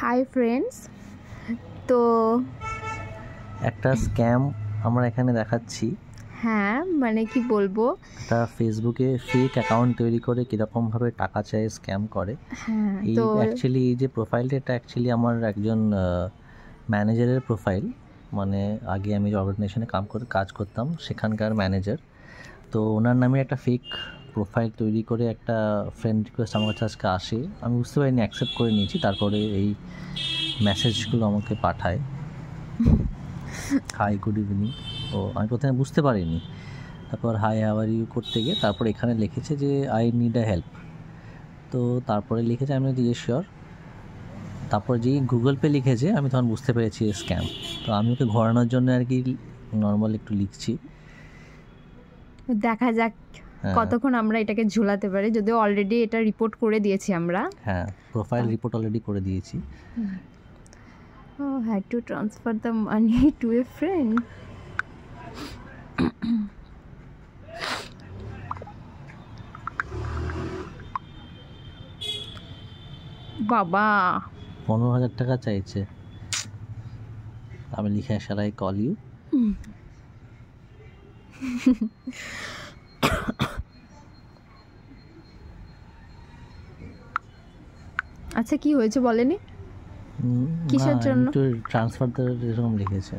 Hi friends, তো একটা scam আমরা এখানে দেখাচ্ছি। হ্যাঁ, মানে কি বলবো, একটা ফেসবুকে ফেক অ্যাকাউন্ট তৈরি করে কীরকমভাবে টাকা চায়, স্ক্যাম করে। হ্যাঁ এই তো অ্যাকচুয়ালি এই যে প্রোফাইলটা, এটা অ্যাকচুয়ালি আমার একজন ম্যানেজারের প্রোফাইল। মানে আগে আমি যে অর্গানাইজেশনে কাজ করতাম সেখানকার ম্যানেজার, তো ওনার নামে একটা ফেক প্রোফাইল তৈরি করে একটা ফ্রেন্ড রিকোয়েস্ট আমার কাছে আজকে আসে। আমি বুঝতে পারিনি, অ্যাকসেপ্ট করে নিয়েছি। তারপরে এই মেসেজগুলো আমাকে পাঠায়, হাই গুড ইভিনিং। ও আমি প্রথমে বুঝতে পারিনি, তারপর হাই হাউ আর ইউ করতে গিয়ে তারপর এখানে লিখেছে যে আই নিড আ হেল্প। তো তারপরে লিখেছে আমি ইয়েস শিওর। তারপর যেই গুগল পে লিখেছে আমি তখন বুঝতে পেরেছি স্ক্যাম। তো আমি ওকে ঘোরানোর জন্য আর কি নর্মাল একটু লিখছি, দেখা যাক কতক্ষণ আমরা এটাকে ঝুলাতে পারি। যদিও অলরেডি এটা রিপোর্ট করে দিয়েছি আমরা। হ্যাঁ, প্রোফাইল রিপোর্ট অলরেডি করে দিয়েছি। Had to transfer the money to a friend. বাবা 15,000 টাকা চাইছে। আমি লিখে সারাই কল ইউ। আচ্ছা, কি হয়েছে বলেনি? কিসের জন্য? একটু ট্রান্সফার এরকম লিখেছে,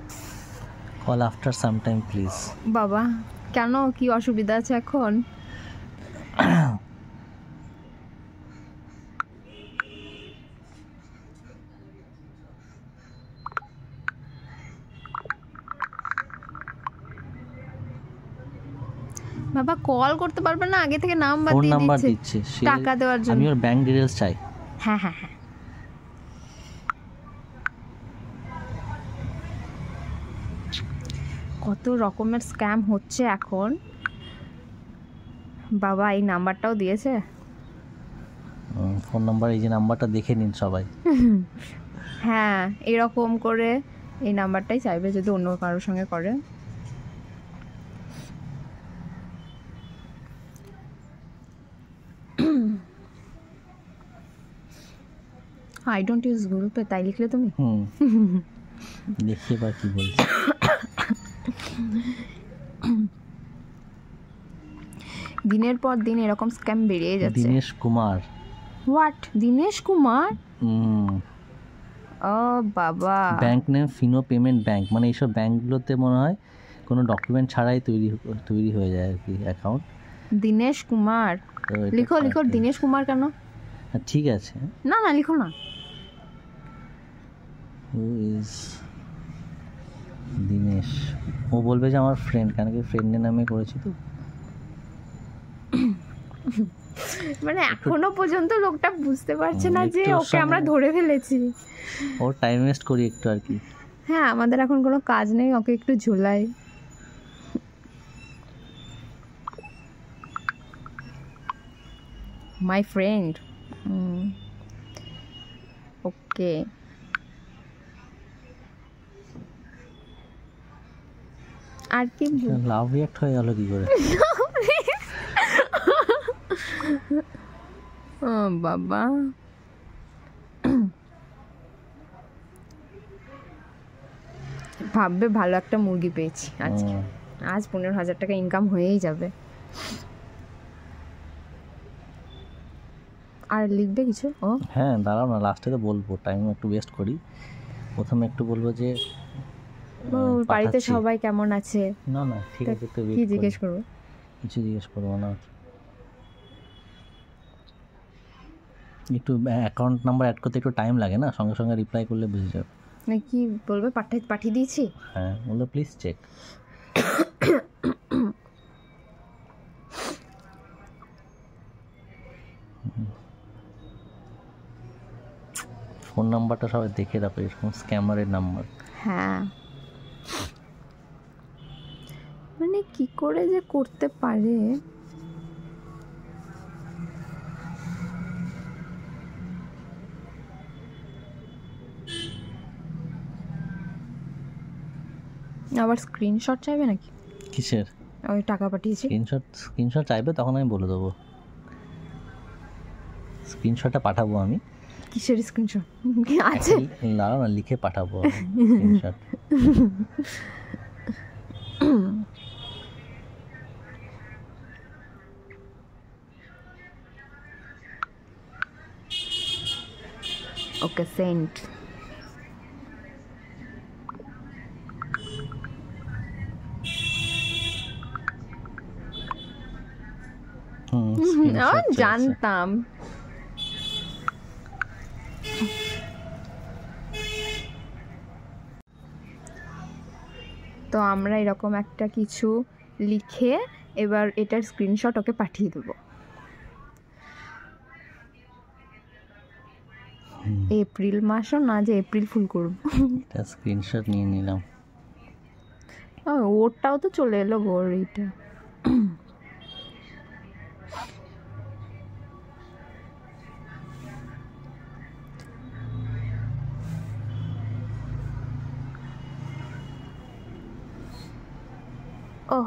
call after some time please. বাবা, কেন, কি অসুবিধা আছে এখন? বাবা কল করতে পারবে না, আগে থেকে নাম্বার ফোন দিয়ে নাম্বার দিচ্ছে দিচ্ছে টাকা দেওয়ার জন্য। আমি ওর ব্যাংক ডিটেইলস চাই। হ্যাঁ হ্যাঁ হ্যাঁ, কত রকমের স্ক্যাম হচ্ছে এখন। বাবা এই নাম্বারটাও দিয়েছে। ফোন নাম্বার, এই যে নাম্বারটা দেখে নিন সবাই। হ্যাঁ, এরকম করে এই নাম্বারটাই চাইবে যদি অন্য কারোর সঙ্গে করে। I don't use Google pay, তাই লিখলে তুমি? দেখি এবার কি বলছে। দিনের পর দিন এরকম স্ক্যাম বেরিয়ে যাচ্ছে। দীনেশ কুমার। হোয়াট, দীনেশ কুমার? ও বাবা, bank name Fino payment bank. মানে এইসব ব্যাংকগুলোতে মনে হয় কোনো ডকুমেন্ট ছাড়াই তৈরি হয়ে যায় আর কি অ্যাকাউন্ট। দীনেশ কুমার লিখো লিখো, দীনেশ কুমার কেন? ঠিক আছে, না না লিখো না। Who is Dinesh? ও বলবে যে আমার ফ্রেন্ড, কেন কি ফ্রেন্ডের নামে করেছি তো। মানে এখনো পর্যন্ত লোকটা বুঝতে পারছে না যে ওকে আমরা ধরে ফেলেছি। ওর টাইম ওয়েস্ট করি একটু আর কি। হ্যাঁ, আমাদের এখন কোনো কাজ নেই, ওকে একটু ঝোলাই। মাই ফ্রেন্ড, ওকে। আর কি লাভ রিয়াক্ট হয়ে গেল কি করে? ও বাবা, ভাববে ভালো একটা মুরগি পেয়েছি আজকে, আজ 15,000 টাকা ইনকাম হয়েই যাবে। আর লিখবে কিছু? ও হ্যাঁ, দাঁড়াও না, লাস্টে তো বলবো, টাইম একটু ওয়েস্ট করি। প্রথমে একটু বলবো যে বাড়িতে সবাই কেমন আছে। না না ঠিক আছে, একটু কি জিজ্ঞেস করবো? কিছু জিজ্ঞেস করবো না, একটু অ্যাকাউন্ট নাম্বার অ্যাড করতে একটু টাইম লাগে না, সঙ্গে সঙ্গে রিপ্লাই করলে বুঝে যাবে। কি বলবে, পাঠিয়ে দিয়েছি? হ্যাঁ, বললো প্লিজ চেক। ফোন নাম্বারটা সবাই দেখে রাখো, এরকম স্ক্যামারের নাম্বার। হ্যাঁ, মানে কি করে যে করতে পারে। আবার স্ক্রিনশট চাইবে নাকি? কিসের? ওই টাকা পাঠিয়েছি। স্ক্রিনশট চাইবে, তখন আমি বলে দেবো। স্ক্রিনশটটা পাঠাবো আমি, কিসের স্ক্রিনশট আছে? না না, লিখে পাঠাবো স্ক্রিনশট। ওকে, সেন্ড। জানতাম। তো আমরা এরকম একটা কিছু লিখে এবার এটার স্ক্রিনশট ওকে পাঠিয়ে দেবো। এপ্রিল মাসও না যে এপ্রিল ফুল করব, এটা স্ক্রিনশট নিয়ে নিলাম। ওরটাও তো চলে এলো গোর এইটা। ও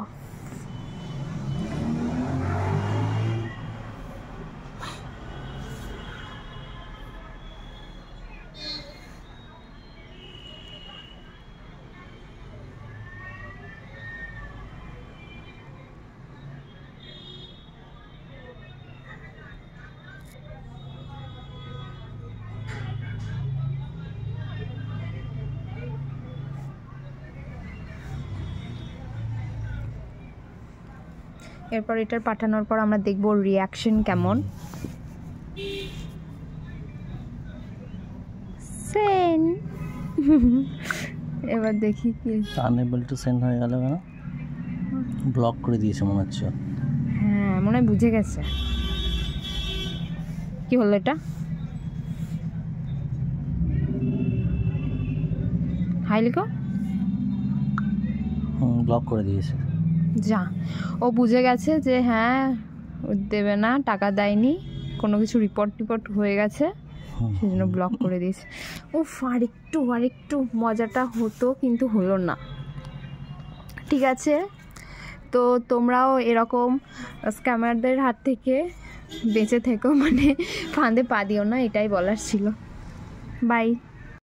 এরপর এটার পাঠানোর পর আমরা দেখব রিয়াকশন কেমন। সেন্ড। এবার দেখি কি আনএবল টু সেন্ড হয়ে গেল কেন? ব্লক করে দিয়েছে মনে হচ্ছে। হ্যাঁ, মনে হয় বুঝে গেছে। কি হলো এটা? হাই লিখো। ব্লক করে দিয়েছে। যা, ও বুঝে গেছে যে হ্যাঁ দেবে না, টাকা দেয়নি, কোনো কিছু রিপোর্ট হয়ে গেছে, সেই জন্য ব্লক করে দিয়েছে। উফ, আরেকটু মজাটা হতো কিন্তু হলো না। ঠিক আছে, তো তোমরাও এরকম স্ক্যামারদের হাত থেকে বেঁচে থেকো, মানে ফাঁদে পা দিও না, এটাই বলার ছিল। বাই।